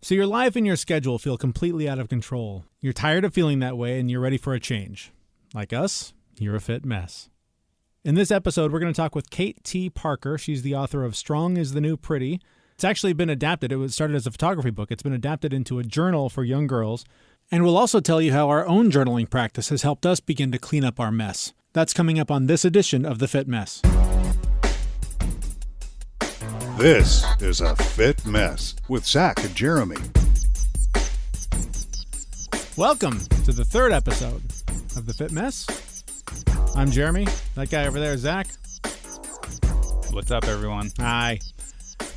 So your life and your schedule feel completely out of control. You're tired of feeling that way and you're ready for a change. Like us, you're a fit mess. In this episode, we're going to talk with Kate T. Parker. She's the author of Strong is the New Pretty. It's actually been adapted. It was started as a photography book. It's been adapted into a journal for young girls. And we'll also tell you how our own journaling practice has helped us begin to clean up our mess. That's coming up on this edition of The Fit Mess. This is A Fit Mess with Zach and Jeremy. Welcome to the third episode of The Fit Mess. I'm Jeremy. That guy over there is Zach. What's up, everyone? Hi.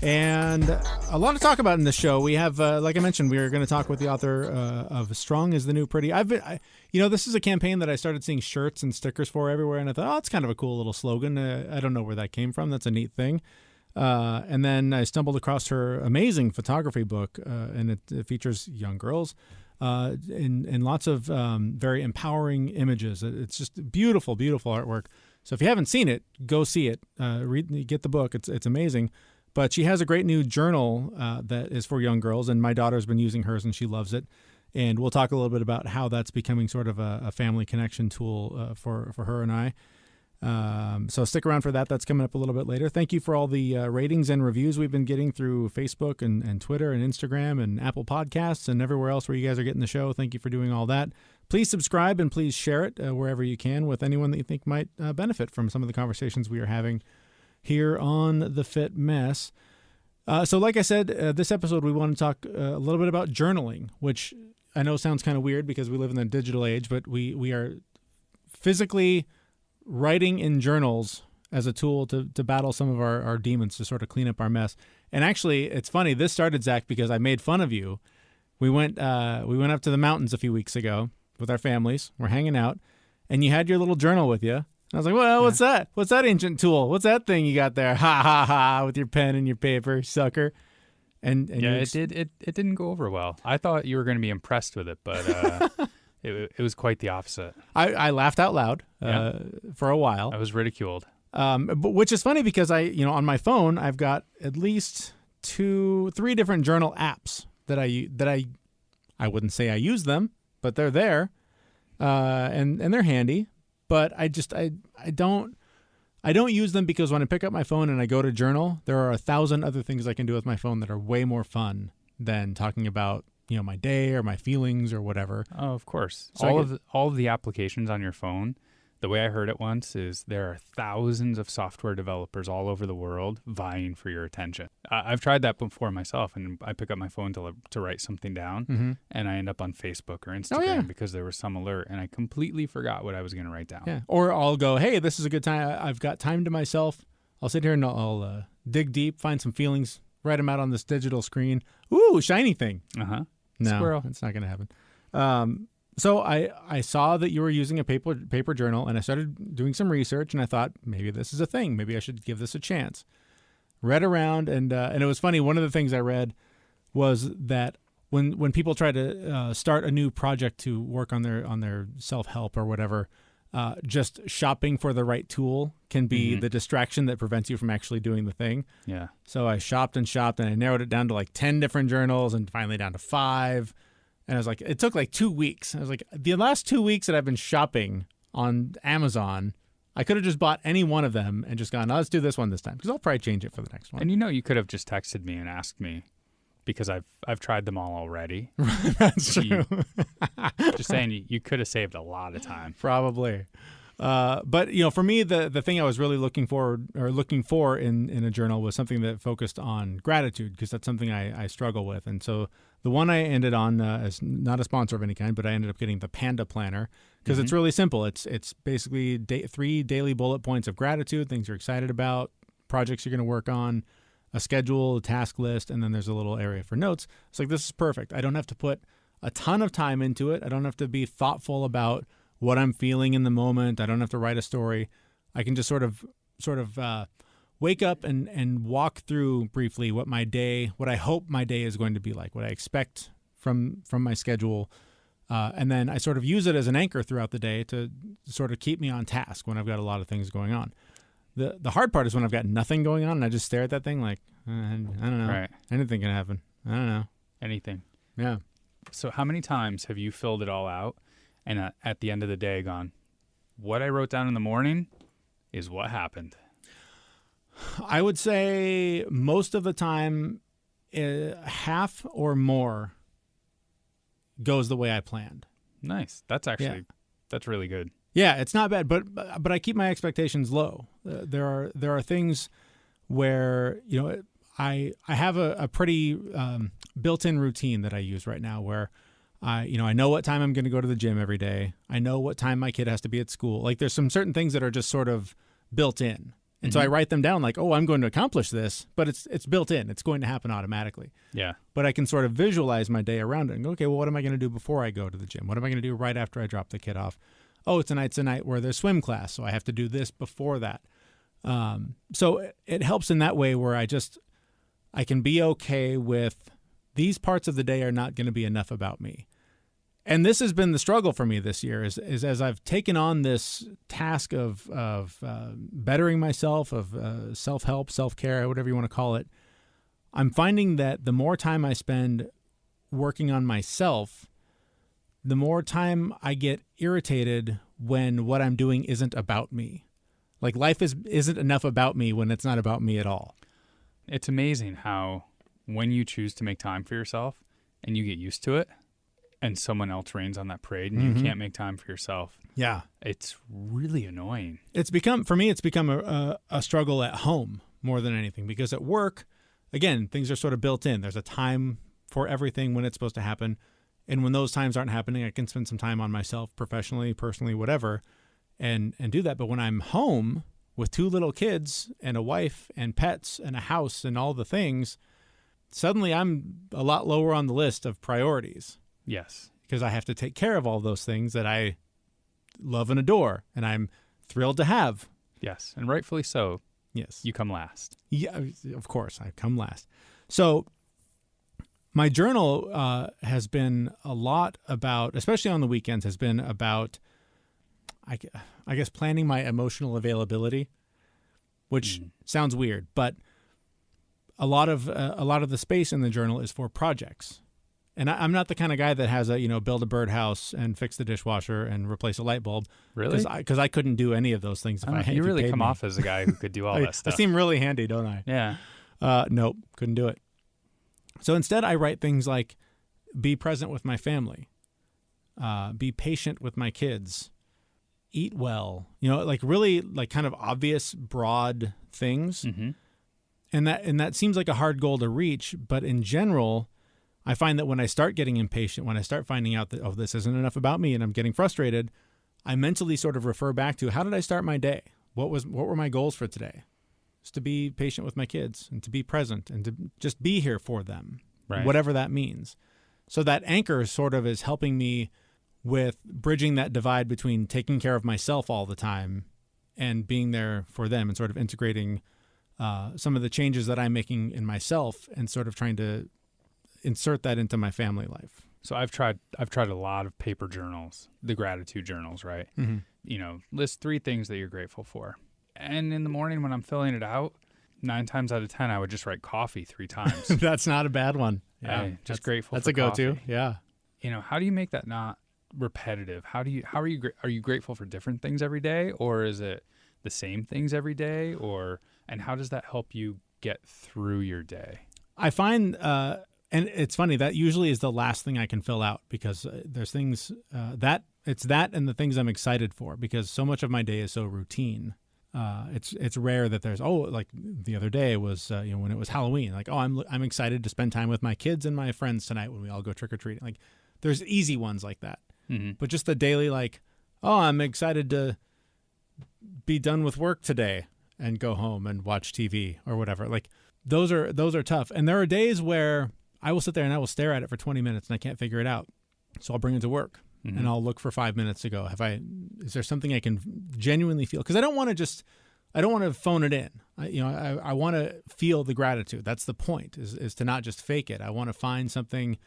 And a lot to talk about in this show. We have, like I mentioned, we are going to talk with the author of Strong is the New Pretty. This is a campaign that I started seeing shirts and stickers for everywhere, and I thought, it's kind of a cool little slogan. I don't know where that came from. That's a neat thing. And then I stumbled across her amazing photography book, and it features young girls in lots of very empowering images. It's just beautiful, beautiful artwork. So if you haven't seen it, go see it. Get the book. It's amazing. But she has a great new journal that is for young girls, and my daughter's been using hers, and she loves it. And we'll talk a little bit about how that's becoming sort of a family connection tool for her and I. So stick around for that. That's coming up a little bit later. Thank you for all the ratings and reviews we've been getting through Facebook and Twitter and Instagram and Apple Podcasts and everywhere else where you guys are getting the show. Thank you for doing all that. Please subscribe and please share it wherever you can with anyone that you think might benefit from some of the conversations we are having here on The Fit Mess. So like I said, this episode we want to talk a little bit about journaling, which I know sounds kind of weird because we live in the digital age, but we are physically writing in journals as a tool to battle some of our demons, to sort of clean up our mess. And actually, it's funny. This started, Zach, because I made fun of you. We went up to the mountains a few weeks ago with our families. We're hanging out, and you had your little journal with you. I was like, well, what's that? What's that ancient tool? What's that thing you got there? Ha, ha, ha, with your pen and your paper, sucker. And yeah, it didn't go over well. I thought you were going to be impressed with it, but it was quite the opposite. I laughed out loud for a while. I was ridiculed. But which is funny because on my phone, I've got at least 3 different journal apps that I wouldn't say I use them, but they're there, and they're handy. But I don't use them because when I pick up my phone and I go to journal, there are 1,000 other things I can do with my phone that are way more fun than talking about my day or my feelings or whatever. Oh, of course. So all of the applications on your phone, the way I heard it once is there are thousands of software developers all over the world vying for your attention. I've tried that before myself, and I pick up my phone to write something down, and I end up on Facebook or Instagram because there was some alert, and I completely forgot what I was going to write down. Yeah. Or I'll go, hey, this is a good time. I've got time to myself. I'll sit here and I'll dig deep, find some feelings, write them out on this digital screen. Ooh, shiny thing. Uh-huh. No, Squirrel. it's not going to happen. So I saw that you were using a paper journal, and I started doing some research, and I thought maybe this is a thing. Maybe I should give this a chance. Read around, and it was funny. One of the things I read was that when people try to start a new project to work on their self-help or whatever, just shopping for the right tool can be the distraction that prevents you from actually doing the thing. Yeah. So I shopped, and I narrowed it down to like 10 different journals, and finally down to 5. And I was like, it took like 2 weeks. I was like, the last 2 weeks that I've been shopping on Amazon, I could have just bought any one of them and just gone, let's do this one this time, because I'll probably change it for the next one. And you could have just texted me and asked me, because I've tried them all already. That's true. Just saying, you could have saved a lot of time. Probably. But for me, the thing I was really looking for in a journal was something that focused on gratitude, because that's something I struggle with. And so the one I ended on as not a sponsor of any kind, but I ended up getting the Panda Planner because it's really simple. It's basically 3 daily bullet points of gratitude, things you're excited about, projects you're going to work on, a schedule, a task list, and then there's a little area for notes. It's like, this is perfect. I don't have to put a ton of time into it. I don't have to be thoughtful about what I'm feeling in the moment. I don't have to write a story. I can just sort of wake up and walk through briefly what I hope my day is going to be like, what I expect from my schedule. And then I sort of use it as an anchor throughout the day to sort of keep me on task when I've got a lot of things going on. The hard part is when I've got nothing going on and I just stare at that thing like, I don't know. Right. Anything can happen. I don't know. Anything. Yeah. So how many times have you filled it all out and at the end of the day gone, what I wrote down in the morning is what happened? I would say most of the time, half or more goes the way I planned. Nice. That's actually, that's really good. Yeah, it's not bad, but I keep my expectations low. There are things where, you know, I have a pretty built-in routine that I use right now where I know what time I'm going to go to the gym every day. I know what time my kid has to be at school. Like there's some certain things that are just sort of built in. And so I write them down like, oh, I'm going to accomplish this, but it's built in. It's going to happen automatically. Yeah. But I can sort of visualize my day around it and go, okay, well, what am I going to do before I go to the gym? What am I going to do right after I drop the kid off? Oh, tonight's a night where there's swim class, so I have to do this before that. So it helps in that way where I can be okay with these parts of the day are not going to be enough about me. And this has been the struggle for me this year is as I've taken on this task of bettering myself, of self-help, self-care, whatever you want to call it, I'm finding that the more time I spend working on myself, the more time I get irritated when what I'm doing isn't about me. Like life isn't enough about me when it's not about me at all. It's amazing how when you choose to make time for yourself and you get used to it and someone else rains on that parade and you can't make time for yourself. Yeah. It's really annoying. For me, it's become a struggle at home more than anything because at work, again, things are sort of built in. There's a time for everything when it's supposed to happen. And when those times aren't happening, I can spend some time on myself professionally, personally, whatever, and do that. But when I'm home with 2 little kids and a wife and pets and a house and all the things, suddenly I'm a lot lower on the list of priorities. Yes. Because I have to take care of all those things that I love and adore and I'm thrilled to have. Yes. And rightfully so. Yes. You come last. Yeah, of course, I come last. So my journal has been a lot about, especially on the weekends, has been about, I guess, planning my emotional availability, which sounds weird, but a lot of the space in the journal is for projects. And I'm not the kind of guy that has build a birdhouse and fix the dishwasher and replace a light bulb. Really? Because I couldn't do any of those things if I had. You really paid come me. off as a guy who could do all that stuff. I seem really handy, don't I? Yeah. Nope, couldn't do it. So instead, I write things like, be present with my family, be patient with my kids, eat well, like really like kind of obvious, broad things. Mm-hmm. And that seems like a hard goal to reach. But in general, I find that when I start getting impatient, when I start finding out that, oh, this isn't enough about me and I'm getting frustrated, I mentally sort of refer back to how did I start my day? What were my goals for today? Just to be patient with my kids and to be present and to just be here for them, right. Whatever that means. So that anchor sort of is helping me with bridging that divide between taking care of myself all the time and being there for them and sort of integrating some of the changes that I'm making in myself and sort of trying to insert that into my family life. So I've tried a lot of paper journals, the gratitude journals, right? Mm-hmm. List 3 things that you're grateful for. And in the morning when I'm filling it out, 9 times out of 10, I would just write coffee 3 times. That's not a bad one. Yeah, Hey, just grateful. That's for a go-to. coffee. Yeah. How do you make that not repetitive? How are you grateful for different things every day, or is it the same things every day, and how does that help you get through your day? I find, and it's funny, that usually is the last thing I can fill out because there's things that it's that and the things I'm excited for because so much of my day is so routine. It's rare that there's like the other day was when it was Halloween, like I'm excited to spend time with my kids and my friends tonight when we all go trick or treating. Like there's easy ones like that, but just the daily like I'm excited to be done with work today and go home and watch TV or whatever. Like those are tough, and there are days where I will sit there and I will stare at it for 20 minutes and I can't figure it out, so I'll bring it to work. And I'll look for 5 minutes to go. Is there something I can genuinely feel? Because I don't want to phone it in. I want to feel the gratitude. That's the point, is to not just fake it. I want to find something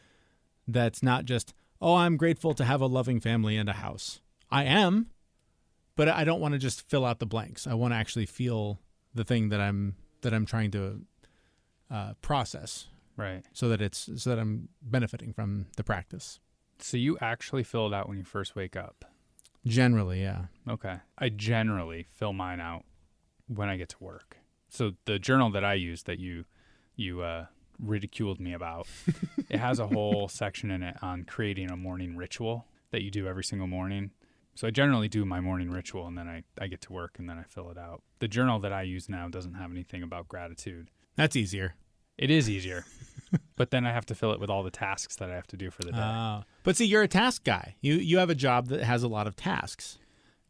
that's not just, I'm grateful to have a loving family and a house. I am, but I don't want to just fill out the blanks. I want to actually feel the thing that I'm trying to process. Right. so that I'm benefiting from the practice. So you actually fill it out when you first wake up? Generally, yeah. Okay. I generally fill mine out when I get to work. So the journal that I use that you ridiculed me about, it has a whole section in it on creating a morning ritual that you do every single morning. So I generally do my morning ritual, and then I get to work, and then I fill it out. The journal that I use now doesn't have anything about gratitude. That's easier. It is easier, but then I have to fill it with all the tasks that I have to do for the day. But see, you're a task guy. You have a job that has a lot of tasks.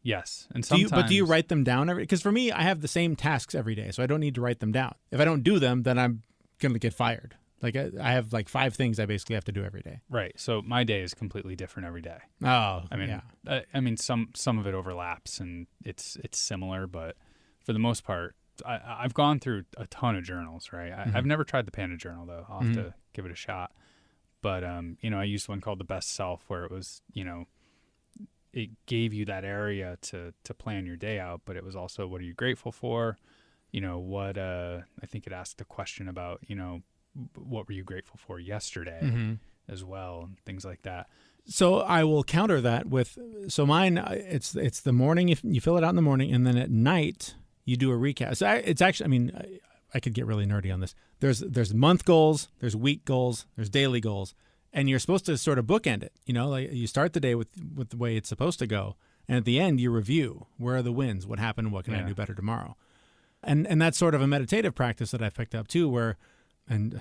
Yes, and sometimes. Do you write them down every? Because for me, I have the same tasks every day, so I don't need to write them down. If I don't do them, then I'm gonna get fired. Like I have like 5 things I basically have to do every day. Right. So my day is completely different every day. Oh, I mean, yeah. I mean, some of it overlaps and it's similar, but for the most part, I've gone through a ton of journals. Right. I've never tried the Panda journal though. I'll have to give it a shot. But I used one called the Best Self, where it was, it gave you that area to plan your day out, but it was also, what are you grateful for? What I think it asked a question about, what were you grateful for yesterday as well, and things like that. So I will counter that with, so mine, it's the morning, if you fill it out in the morning, and then at night you do a recap. So it's actually, I mean, I could get really nerdy on this. There's month goals, there's week goals, there's daily goals, and you're supposed to sort of bookend it. Like you start the day with the way it's supposed to go, and at the end you review, where are the wins, what happened, what can I do better tomorrow. And that's sort of a meditative practice that I've picked up too, where, and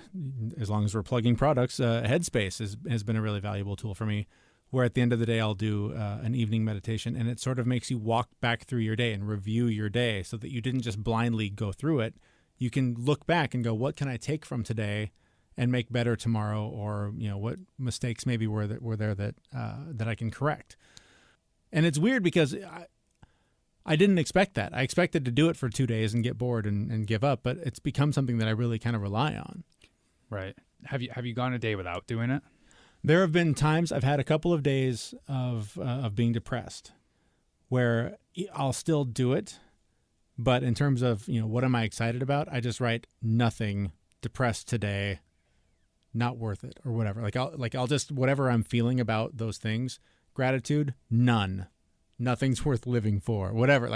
as long as we're plugging products, Headspace has been a really valuable tool for me, where at the end of the day I'll do an evening meditation, and it sort of makes you walk back through your day and review your day so that you didn't just blindly go through it. You can look back and go, what can I take from today and make better tomorrow, or what mistakes maybe were there that I can correct. And it's weird because I didn't expect that. I expected to do it for 2 days and get bored and give up, but it's become something that I really kind of rely on. Right. Have you gone a day without doing it? There have been times I've had a couple of days of being depressed where I'll still do it, but in terms of, what am I excited about? I just write nothing, depressed today, not worth it, or whatever. I'll just, whatever I'm feeling about those things, gratitude, none. Nothing's worth living for, whatever.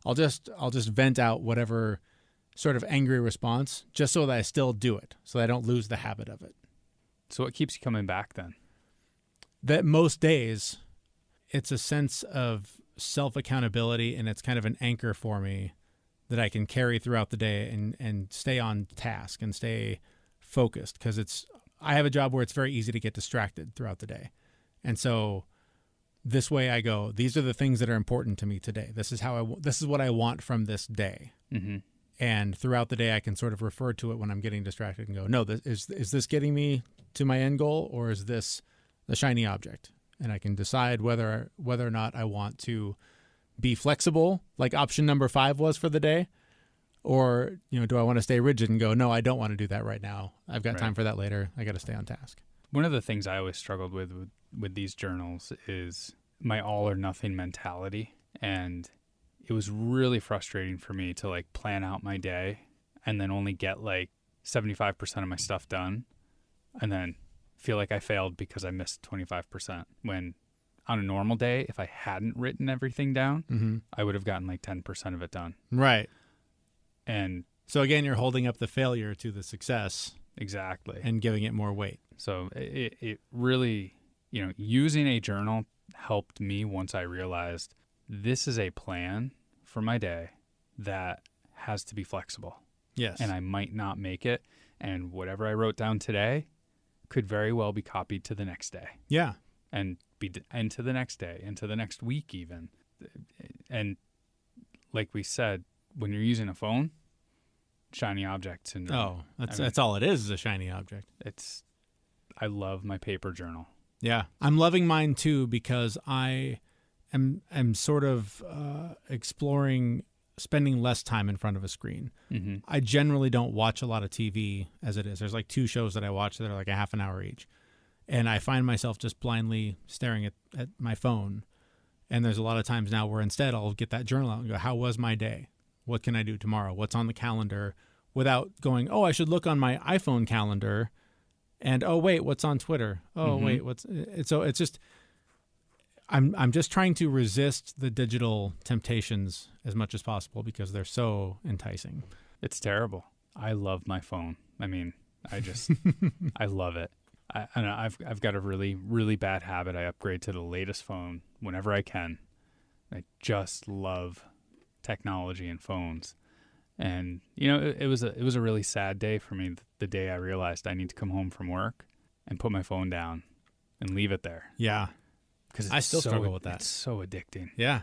I'll just vent out whatever sort of angry response, just so that I still do it, so that I don't lose the habit of it. So what keeps you coming back then? That most days, it's a sense of self-accountability, and it's kind of an anchor for me that I can carry throughout the day and stay on task and stay focused, because I have a job where it's very easy to get distracted throughout the day. And so this way I go, these are the things that are important to me today. This is what I want from this day. Mm-hmm. And throughout the day, I can sort of refer to it when I'm getting distracted and go, no, is this getting me to my end goal, or is this the shiny object? And I can decide whether or not I want to be flexible, like option number 5 was for the day, or do I want to stay rigid and go, no, I don't want to do that right now. I've got time for that later. I got to stay on task. One of the things I always struggled with these journals is my all or nothing mentality, and it was really frustrating for me to plan out my day and then only get 75% of my stuff done, and then feel like I failed because I missed 25%, when on a normal day, if I hadn't written everything down, I would have gotten 10% of it done. Right. And so again, you're holding up the failure to the success. Exactly. And giving it more weight. So it really, using a journal helped me once I realized this is a plan for my day that has to be flexible. Yes. And I might not make it. And whatever I wrote down today could very well be copied to the next day. Yeah. And to the next day, and to the next week even. And like we said, when you're using a phone, shiny object syndrome. Oh, that's all it is a shiny object. I love my paper journal. Yeah. I'm loving mine too, because I am sort of exploring spending less time in front of a screen. Mm-hmm. I generally don't watch a lot of TV as it is. There's 2 shows that I watch that are a half an hour each. And I find myself just blindly staring at my phone. And there's a lot of times now where instead I'll get that journal out and go, how was my day? What can I do tomorrow? What's on the calendar? Without going, oh, I should look on my iPhone calendar And oh wait, what's on Twitter? Oh wait, what's so it's just I'm just trying to resist the digital temptations as much as possible because they're so enticing. It's terrible. I love my phone. I mean, I just I love it. I've got a really, really bad habit. I upgrade to the latest phone whenever I can. I just love technology and phones. And it was a really sad day for me the day I realized I need to come home from work and put my phone down and leave it there. Yeah. Because I still struggle with that. It's so addicting. Yeah.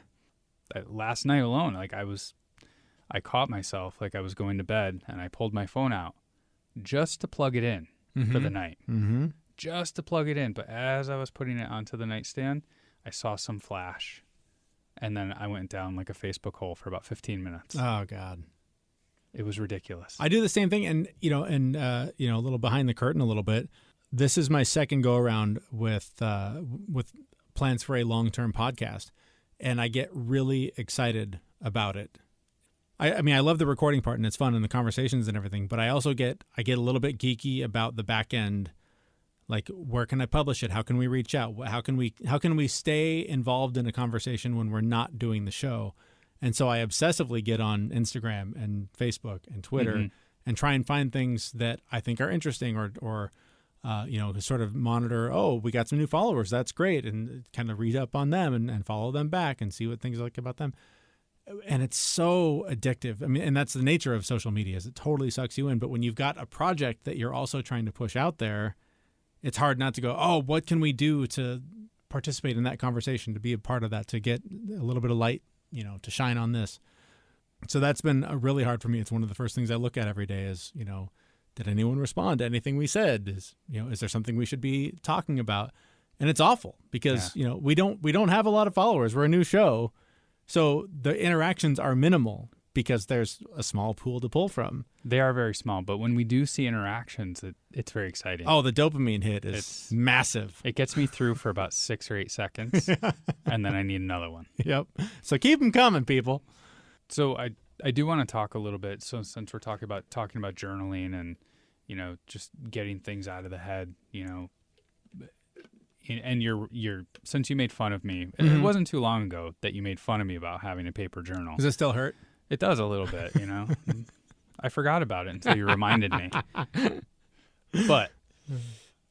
Last night alone, I caught myself like I was going to bed and I pulled my phone out just to plug it in for the night. Mm-hmm. Just to plug it in. But as I was putting it onto the nightstand, I saw some flash. And then I went down like a Facebook hole for about 15 minutes. Oh, God. It was ridiculous. I do the same thing. And, a little behind the curtain a little bit. This is my second go around with plans for a long-term podcast. And I get really excited about it. I mean, I love the recording part and it's fun and the conversations and everything, but I also get a little bit geeky about the back end. Like, where can I publish it? How can we reach out? How can we stay involved in a conversation when we're not doing the show? And so I obsessively get on Instagram and Facebook and Twitter and try and find things that I think are interesting or sort of monitor, oh, we got some new followers. That's great. And kind of read up on them and follow them back and see what things are like about them. And it's so addictive. I mean, and that's the nature of social media is it totally sucks you in. But when you've got a project that you're also trying to push out there, it's hard not to go, oh, what can we do to participate in that conversation, to be a part of that, to get a little bit of light, to shine on this. So that's been really hard for me. It's one of the first things I look at every day is, did anyone respond to anything we said? Is there something we should be talking about? And it's awful because, we don't have a lot of followers. We're a new show. So the interactions are minimal because there's a small pool to pull from. They are very small, but when we do see interactions, it's very exciting. Oh, the dopamine hit is massive. It gets me through for about 6 or 8 seconds, and then I need another one. Yep. So keep them coming, people. So I do want to talk a little bit. So since we're talking about journaling and just getting things out of the head, and you're since you made fun of me, it wasn't too long ago that you made fun of me about having a paper journal. Does it still hurt? It does a little bit, I forgot about it until you reminded me. But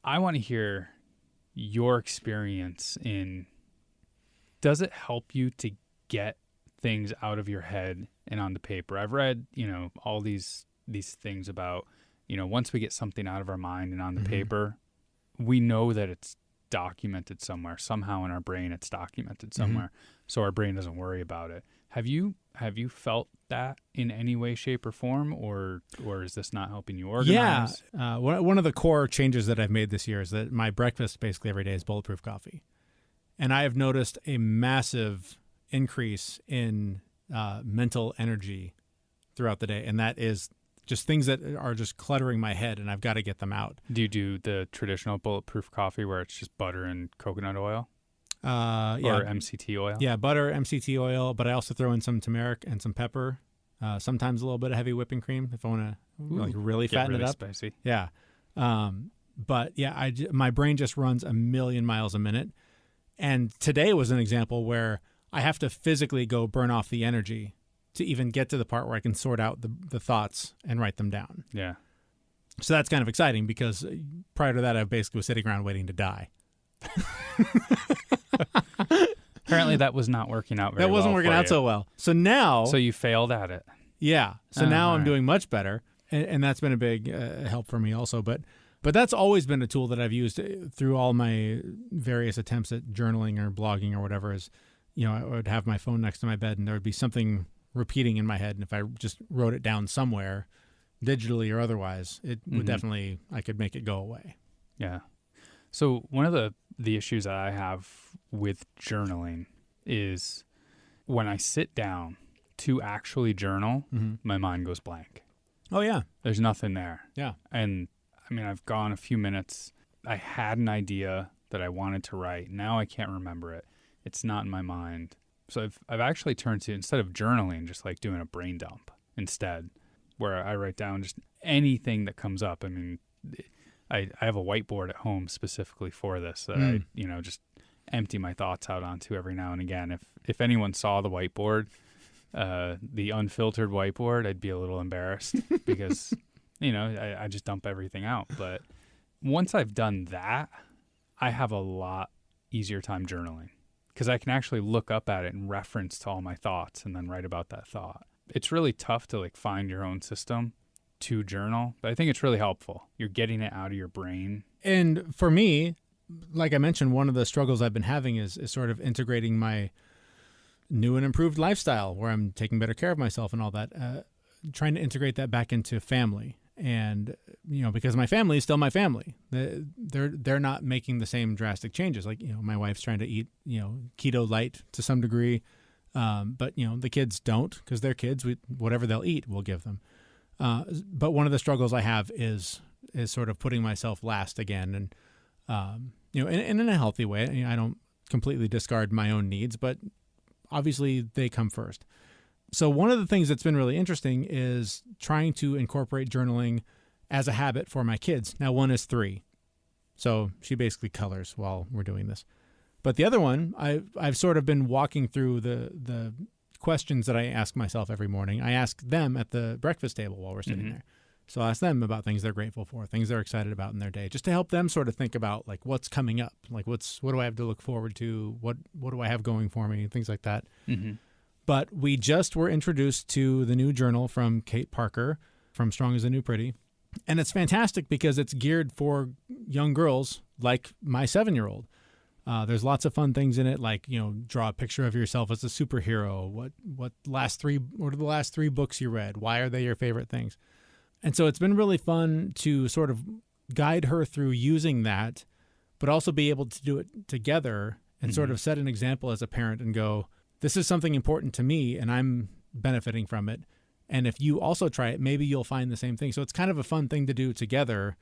I want to hear your experience in, does it help you to get things out of your head and onto paper? I've read, all these things about, once we get something out of our mind and on the paper, we know that it's documented somewhere. Somehow in our brain it's documented somewhere. So our brain doesn't worry about it. Have you felt that in any way, shape, or form, or is this not helping you organize? Yeah. One of the core changes that I've made this year is that my breakfast basically every day is bulletproof coffee. And I have noticed a massive increase in mental energy throughout the day. And that is just things that are just cluttering my head, and I've got to get them out. Do you do the traditional bulletproof coffee where it's just butter and coconut oil? Yeah. Or MCT oil? Yeah, butter, MCT oil, but I also throw in some turmeric and some pepper. Sometimes a little bit of heavy whipping cream if I want to really fatten it up. Spicy. Yeah. But yeah, my brain just runs a million miles a minute. And today was an example where I have to physically go burn off the energy to even get to the part where I can sort out the thoughts and write them down. Yeah. So that's kind of exciting because prior to that, I basically was sitting around waiting to die. Apparently that was not working out very well. That wasn't working out so well. So now... So you failed at it. Yeah. So now I'm doing much better. And that's been a big help for me also. But that's always been a tool that I've used through all my various attempts at journaling or blogging or whatever is, I would have my phone next to my bed and there would be something repeating in my head. And if I just wrote it down somewhere, digitally or otherwise, it would definitely, I could make it go away. Yeah. So one of the issues that I have with journaling is when I sit down to actually journal, my mind goes blank. Oh, yeah. There's nothing there. Yeah. And I mean, I've gone a few minutes. I had an idea that I wanted to write. Now I can't remember it. It's not in my mind. So I've actually turned to, instead of journaling, just like doing a brain dump instead, where I write down just anything that comes up. I mean, I have a whiteboard at home specifically for this that I, just empty my thoughts out onto every now and again. If anyone saw the whiteboard, the unfiltered whiteboard, I'd be a little embarrassed because, I just dump everything out. But once I've done that, I have a lot easier time journaling because I can actually look up at it and reference to all my thoughts and then write about that thought. It's really tough to find your own system to journal, but I think it's really helpful. You're getting it out of your brain. And for me, like I mentioned, one of the struggles I've been having is sort of integrating my new and improved lifestyle where I'm taking better care of myself and all that, trying to integrate that back into family. And, because my family is still my family, they're not making the same drastic changes. My wife's trying to eat, keto light to some degree. But, the kids don't because they're kids. Whatever they'll eat, we'll give them. But one of the struggles I have is sort of putting myself last again. And, in a healthy way. I don't completely discard my own needs, but obviously they come first. So one of the things that's been really interesting is trying to incorporate journaling as a habit for my kids. Now, one is 3, so she basically colors while we're doing this. But the other one, I've sort of been walking through the questions that I ask myself every morning. I ask them at the breakfast table while we're sitting there. So I ask them about things they're grateful for, things they're excited about in their day, just to help them sort of think about what's coming up, what do I have to look forward to, what do I have going for me, things like that. Mm-hmm. But we just were introduced to the new journal from Kate Parker from Strong is the New Pretty. And it's fantastic because it's geared for young girls like my 7-year-old. There's lots of fun things in it, draw a picture of yourself as a superhero. What are the last 3 books you read? Why are they your favorite things? And so it's been really fun to sort of guide her through using that, but also be able to do it together and sort of set an example as a parent and go, this is something important to me and I'm benefiting from it. And if you also try it, maybe you'll find the same thing. So it's kind of a fun thing to do together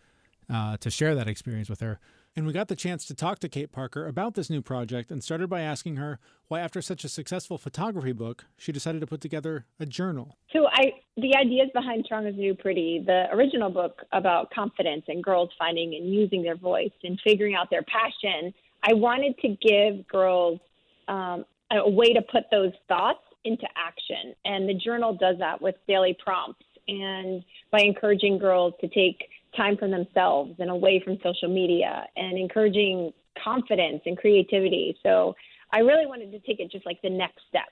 to share that experience with her. And we got the chance to talk to Kate Parker about this new project and started by asking her why, after such a successful photography book, she decided to put together a journal. So the ideas behind Strong is the New Pretty, the original book about confidence and girls finding and using their voice and figuring out their passion, I wanted to give girls a way to put those thoughts into action. And the journal does that with daily prompts and by encouraging girls to take time for themselves and away from social media and encouraging confidence and creativity. So I really wanted to take it just the next step.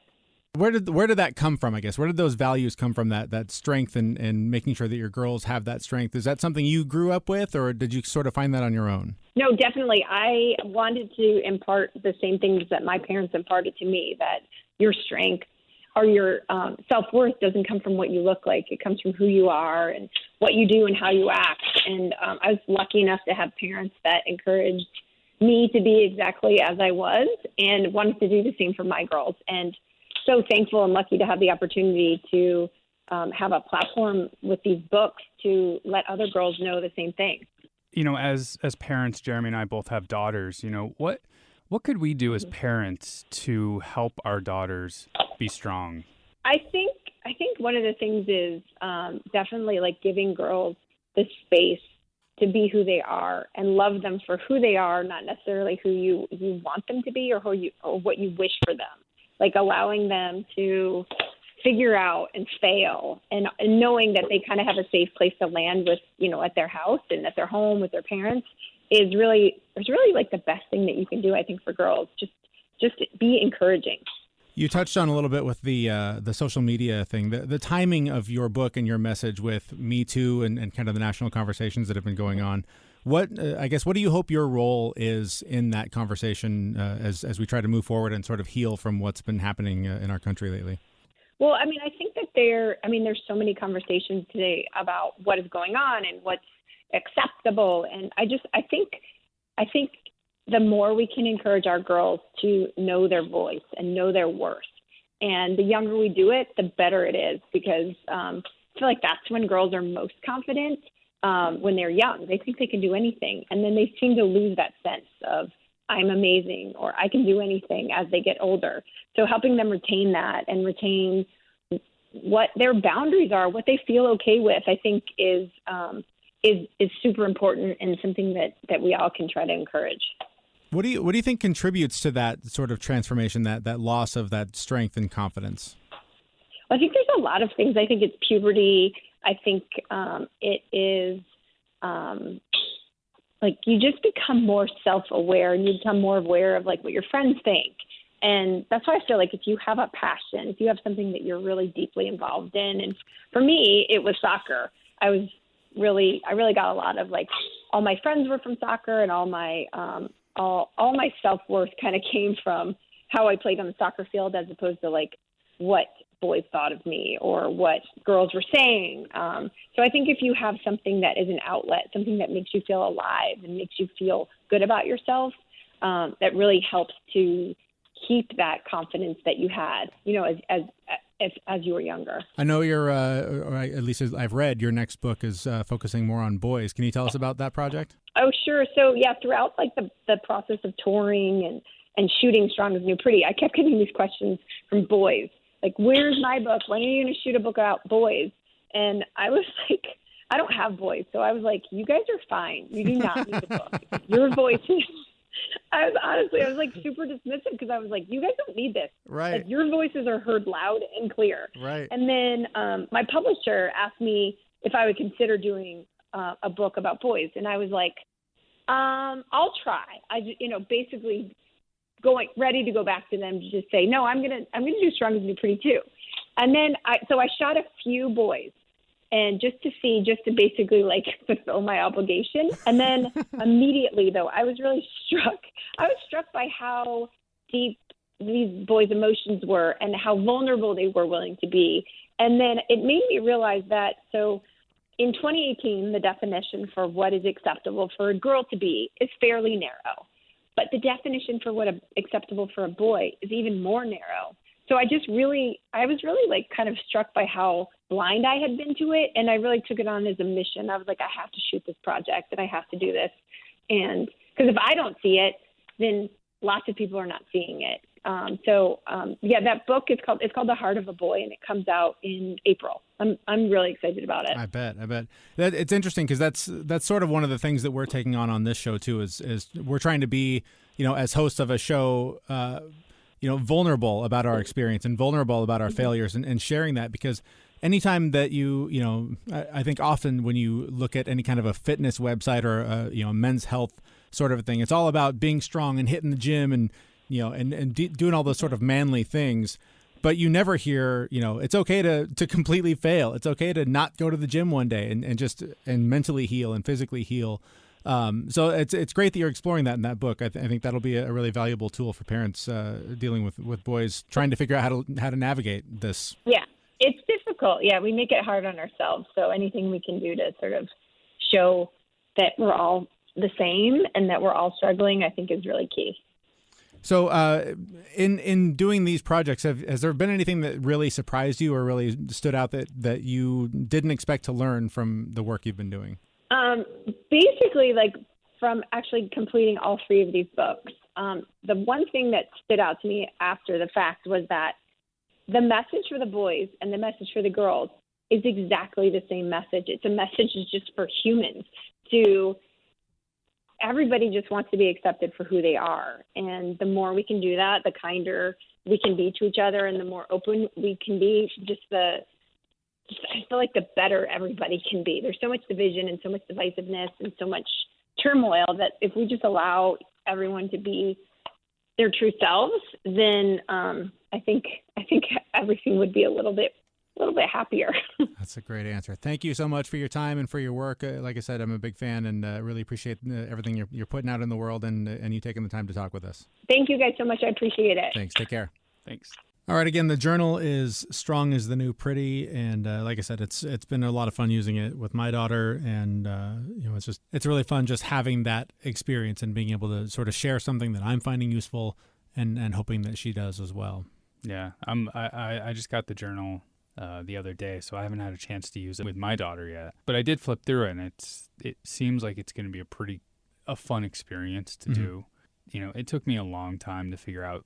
Where did that come from, I guess? Where did those values come from, that strength and making sure that your girls have that strength? Is that something you grew up with, or did you sort of find that on your own? No, definitely. I wanted to impart the same things that my parents imparted to me, that your strength or your self-worth doesn't come from what you look like. It comes from who you are and what you do and how you act. And I was lucky enough to have parents that encouraged me to be exactly as I was and wanted to do the same for my girls. And so thankful and lucky to have the opportunity to have a platform with these books to let other girls know the same thing. As parents, Jeremy and I both have daughters, what could we do as parents to help our daughters be strong? I think one of the things is definitely giving girls the space to be who they are and love them for who they are, not necessarily who you want them to be or what you wish for them. Allowing them to figure out and fail and knowing that they kind of have a safe place to land with, at their house and at their home with their parents is really the best thing that you can do, I think, for girls. Just be encouraging. You touched on a little bit with the social media thing, the timing of your book and your message with Me Too and kind of the national conversations that have been going on. What do you hope your role is in that conversation as we try to move forward and sort of heal from what's been happening in our country lately? Well, I think that there's so many conversations today about what is going on and what's acceptable. And I think the more we can encourage our girls to know their voice and know their worth, and the younger we do it, the better it is, because I feel like that's when girls are most confident. When they're young, they think they can do anything. And then they seem to lose that sense of I'm amazing or I can do anything as they get older. So helping them retain that and retain what their boundaries are, what they feel okay with, I think is is super important and something that we all can try to encourage. What do you think contributes to that sort of transformation, that loss of that strength and confidence? I think there's a lot of things. I think it's puberty. I think it is like you just become more self-aware and you become more aware of like what your friends think. And that's why I feel like if you have a passion, if you have something that you're really deeply involved in, and for me, it was soccer. I really got a lot of like all my friends were from soccer, and all my self-worth kind of came from how I played on the soccer field as opposed to like what boys thought of me or what girls were saying. So I think if you have something that is an outlet, something that makes you feel alive and makes you feel good about yourself, that really helps to keep that confidence that you had, as you were younger. I know you're, or at least as I've read, your next book is focusing more on boys. Can you tell us about that project? Oh, sure. So yeah, throughout like the process of touring and shooting Strong is the New Pretty, I kept getting these questions from boys. Like, where's my book? When are you going to shoot a book about boys? And I was like, I don't have boys. So I was like, you guys are fine. You do not need a book. Your voices. I was like super dismissive because I was like, you guys don't need this. Right. Like, your voices are heard loud and clear. Right. And then my publisher asked me if I would consider doing a book about boys. And I was like, I'll try. Basically ready to go back to them to just say, no, I'm gonna do Strong as New Pretty too. And then I shot a few boys, and just to basically like fulfill my obligation. And then immediately though, I was struck by how deep these boys' emotions were and how vulnerable they were willing to be. And then it made me realize that, so in 2018, the definition for what is acceptable for a girl to be is fairly narrow. But the definition for what is acceptable for a boy is even more narrow. So I was really like kind of struck by how blind I had been to it. And I really took it on as a mission. I was like, I have to shoot this project and I have to do this. And because if I don't see it, then lots of people are not seeing it. That book is called The Heart of a Boy, and it comes out in April. I'm really excited about it. I bet that it's interesting because that's sort of one of the things that we're taking on this show too. Is we're trying to be, as hosts of a show, vulnerable about our experience and vulnerable about our failures and sharing that, because anytime that I think often when you look at any kind of a fitness website or a men's health sort of a thing, it's all about being strong and hitting the gym and doing all those sort of manly things. But you never hear, it's okay to completely fail. It's okay to not go to the gym one day and mentally heal and physically heal. So it's great that you're exploring that in that book. I think that'll be a really valuable tool for parents dealing with boys trying to figure out how to navigate this. Yeah, it's difficult. Yeah, we make it hard on ourselves. So anything we can do to sort of show that we're all the same and that we're all struggling, I think is really key. So in doing these projects, has there been anything that really surprised you or really stood out that you didn't expect to learn from the work you've been doing? Basically, like from actually completing all three of these books, the one thing that stood out to me after the fact was that the message for the boys and the message for the girls is exactly the same message. It's a message just for humans. Everybody just wants to be accepted for who they are. And the more we can do that, the kinder we can be to each other and the more open we can be, I feel like the better everybody can be. There's so much division and so much divisiveness and so much turmoil that if we just allow everyone to be their true selves, then I think everything would be a little bit happier. That's a great answer. Thank you so much for your time and for your work. Like I said, I'm a big fan and really appreciate everything you're putting out in the world and you taking the time to talk with us. Thank you guys so much. I appreciate it. Thanks. Take care. Thanks. All right. Again, the journal is Strong is the New Pretty, and like I said, it's been a lot of fun using it with my daughter, and it's really fun just having that experience and being able to sort of share something that I'm finding useful, and hoping that she does as well. Yeah, I just got the journal the other day, so I haven't had a chance to use it with my daughter yet. But I did flip through it, and it seems like it's going to be a fun experience to do. It took me a long time to figure out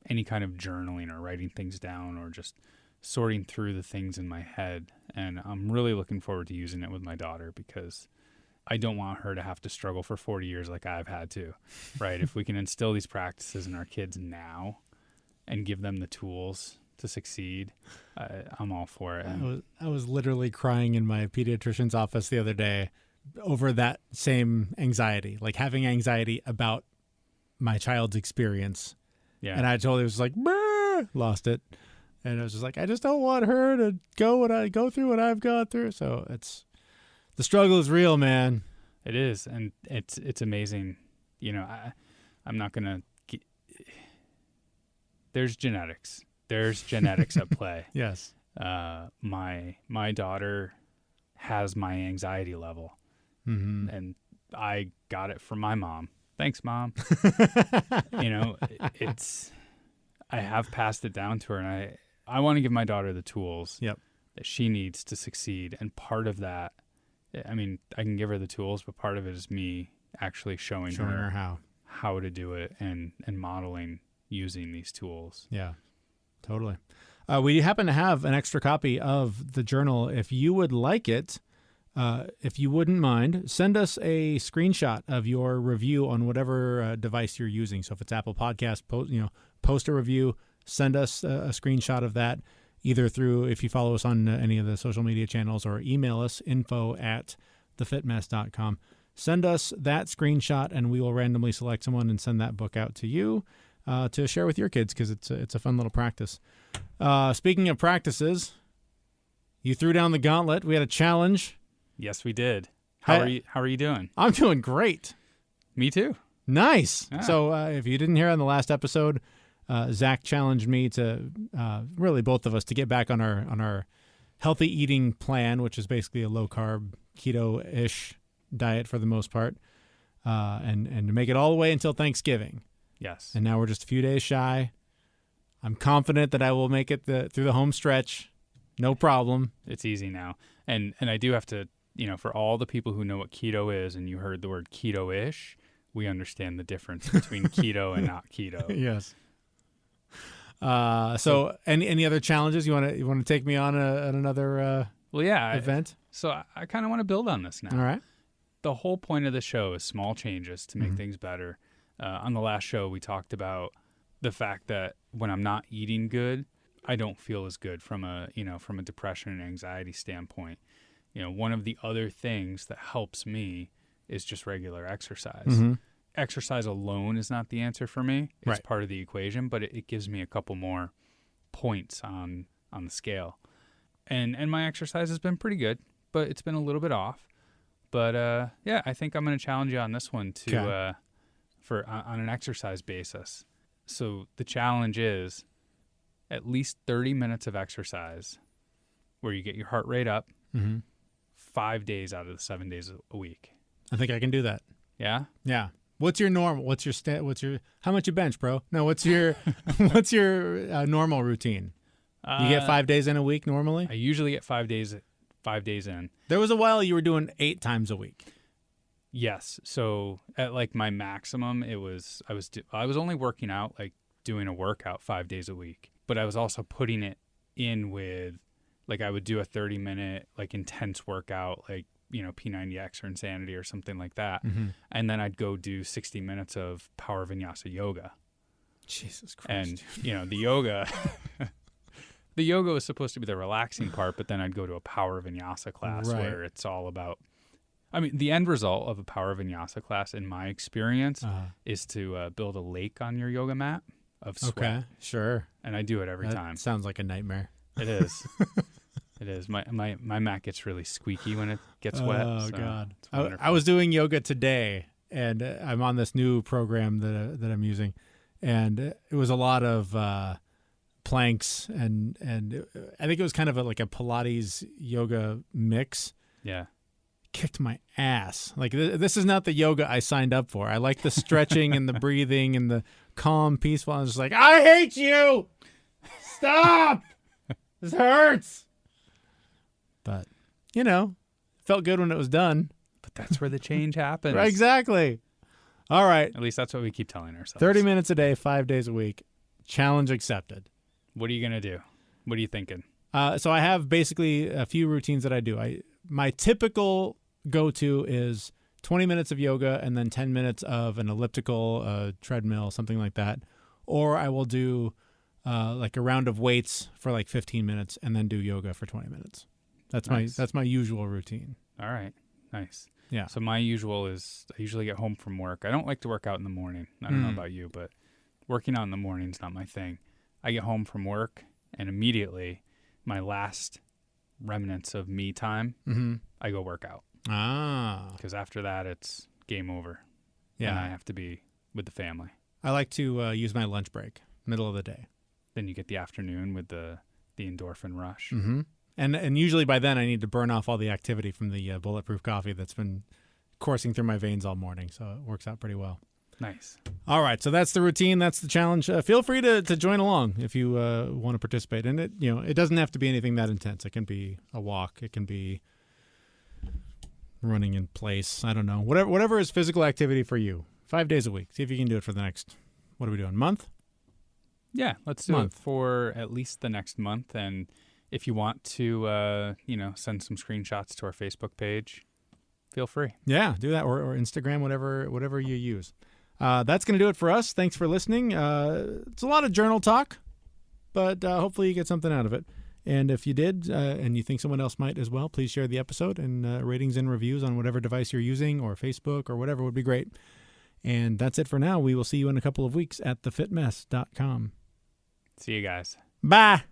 any kind of journaling or writing things down or just sorting through the things in my head. And I'm really looking forward to using it with my daughter because I don't want her to have to struggle for 40 years like I've had to, right? If we can instill these practices in our kids now and give them the tools to succeed, I'm all for it. I was literally crying in my pediatrician's office the other day over that same anxiety, like having anxiety about my child's experience. Yeah. And I totally was like, lost it. And I was just like, I just don't want her to go through what I've gone through. So the struggle is real, man. It is. And it's amazing. You know, I'm not going to, there's genetics. There's genetics at play. Yes. My daughter has my anxiety level, and I got it from my mom. Thanks, Mom. You know, I have passed it down to her, and I want to give my daughter the tools that she needs to succeed. And part of that, I mean, I can give her the tools, but part of it is me actually showing her how to do it and modeling using these tools. Yeah. Totally. We happen to have an extra copy of the journal. If you would like it, if you wouldn't mind, send us a screenshot of your review on whatever device you're using. So if it's Apple Podcast, post a review, send us a screenshot of that, either through, if you follow us on any of the social media channels, or email us, info@thefitmess.com. Send us that screenshot, and we will randomly select someone and send that book out to you. To share with your kids, because it's a fun little practice. Speaking of practices, you threw down the gauntlet. We had a challenge. Yes, we did. How are you doing? I'm doing great. Me too. Nice. Yeah. So if you didn't hear on the last episode, Zach challenged me to really both of us to get back on our healthy eating plan, which is basically a low carb keto-ish diet for the most part, and to make it all the way until Thanksgiving. Yes. And now we're just a few days shy. I'm confident that I will make it through the home stretch. No problem. It's easy now. And I do have to, for all the people who know what keto is, and you heard the word keto-ish, we understand the difference between keto and not keto. Yes. So any other challenges you want to take me on another event? So I kind of want to build on this now. All right. The whole point of the show is small changes to make things better. On the last show, we talked about the fact that when I'm not eating good, I don't feel as good from a depression and anxiety standpoint. One of the other things that helps me is just regular exercise. Mm-hmm. Exercise alone is not the answer for me. It's Right. part of the equation, but it gives me a couple more points on the scale. And my exercise has been pretty good, but it's been a little bit off. But I think I'm going to challenge you on this one to on an exercise basis. So the challenge is at least 30 minutes of exercise where you get your heart rate up 5 days out of the 7 days a week. I think I can do that. Yeah? Yeah. What's your normal? What's your how much you bench, bro? No, what's your normal routine? You get 5 days in a week normally? I usually get 5 days in. There was a while you were doing 8 times a week. Yes. So at like my maximum, I was only working out, like doing a workout 5 days a week, but I was also putting it in with, like, I would do a 30-minute like intense workout, like, P90X or Insanity or something like that. And then I'd go do 60 minutes of power vinyasa yoga. Jesus Christ. And, the yoga, the yoga was supposed to be the relaxing part, but then I'd go to a power vinyasa class where it's all about, the end result of a power vinyasa class, in my experience, is to build a lake on your yoga mat of sweat. Okay, sure. And I do it every time. Sounds like a nightmare. It is. It is. My mat gets really squeaky when it gets wet. Oh, so God. it's wonderful. I was doing yoga today, and I'm on this new program that I'm using, and it was a lot of planks, and I think it was kind of like a Pilates yoga mix. Yeah. Kicked my ass. Like, this is not the yoga I signed up for. I like the stretching and the breathing and the calm, peaceful. I was just like, I hate you. Stop. This hurts. But, felt good when it was done. But that's where the change happens. Right, exactly. All right. At least that's what we keep telling ourselves. 30 minutes a day, 5 days a week. Challenge accepted. What are you going to do? What are you thinking? So I have basically a few routines that I do. My typical go-to is 20 minutes of yoga and then 10 minutes of an elliptical, treadmill, something like that. Or I will do like a round of weights for like 15 minutes and then do yoga for 20 minutes. That's my usual routine. All right. Nice. Yeah. So my usual is I usually get home from work. I don't like to work out in the morning. I don't know about you, but working out in the morning is not my thing. I get home from work and immediately my last remnants of me time, I go work out. Because after that, it's game over. Yeah. And I have to be with the family. I like to use my lunch break, middle of the day. Then you get the afternoon with the endorphin rush. Mm-hmm. And usually by then I need to burn off all the activity from the bulletproof coffee that's been coursing through my veins all morning. So it works out pretty well. Nice. All right. So that's the routine. That's the challenge. Feel free to join along if you want to participate in it. It doesn't have to be anything that intense. It can be a walk. It can be running in place. I don't know. Whatever is physical activity for you. 5 days a week. See if you can do it for the next, what are we doing, month? Yeah, let's do it for at least the next month. And if you want to, send some screenshots to our Facebook page, feel free. Yeah, do that or Instagram, whatever you use. That's going to do it for us. Thanks for listening. It's a lot of journal talk, but hopefully you get something out of it. And if you did, and you think someone else might as well, please share the episode, and ratings and reviews on whatever device you're using or Facebook or whatever would be great. And that's it for now. We will see you in a couple of weeks at thefitmess.com. See you guys. Bye.